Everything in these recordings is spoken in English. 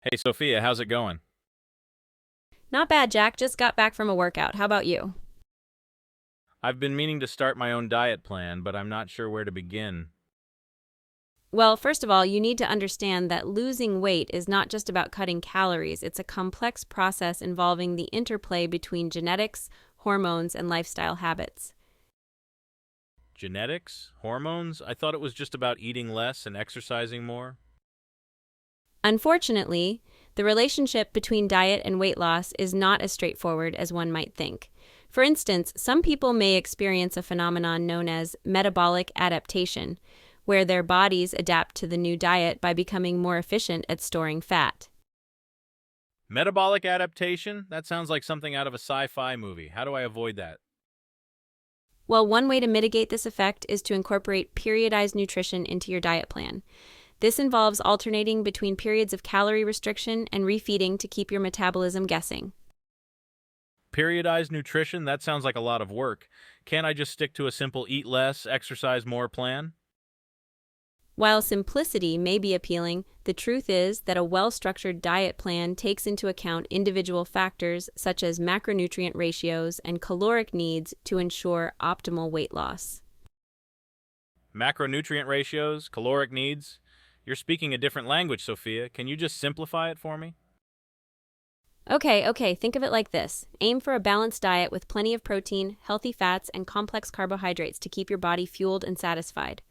Hey, Sophia, how's it going? Not bad, Jack. Just got back from a workout. How about you? I've been meaning to start my own diet plan, but I'm not sure where to begin. Well, first of all, you need to understand that losing weight is not just about cutting calories. It's a complex process involving the interplay between genetics, hormones, and lifestyle habits. Genetics? Hormones? I thought it was just about eating less and exercising more. Unfortunately, the relationship between diet and weight loss is not as straightforward as one might think. For instance, some people may experience a phenomenon known as metabolic adaptation, where their bodies adapt to the new diet by becoming more efficient at storing fat. Metabolic adaptation? That sounds like something out of a sci-fi movie. How do I avoid that? Well, one way to mitigate this effect is to incorporate periodized nutrition into your diet plan. This involves alternating between periods of calorie restriction and refeeding to keep your metabolism guessing. Periodized nutrition? That sounds like a lot of work. Can't I just stick to a simple eat less, exercise more plan? While simplicity may be appealing, the truth is that a well structured diet plan takes into account individual factors such as macronutrient ratios and caloric needs to ensure optimal weight loss. Macronutrient ratios, caloric needs? You're speaking a different language, Sophia. Can you just simplify it for me? Okay, think of it like this. Aim for a balanced diet with plenty of protein, healthy fats, and complex carbohydrates to keep your body fueled and satisfied.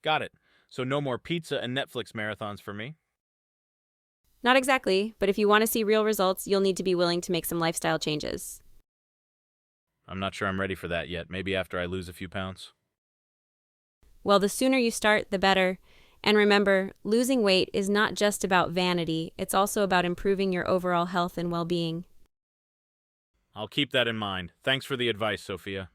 Got it. So no more pizza and Netflix marathons for me. Not exactly, but if you want to see real results, you'll need to be willing to make some lifestyle changes. I'm not sure I'm ready for that yet. Maybe after I lose a few pounds. Well, the sooner you start, the better. And remember, losing weight is not just about vanity, it's also about improving your overall health and well being. I'll keep that in mind. Thanks for the advice, Sophia.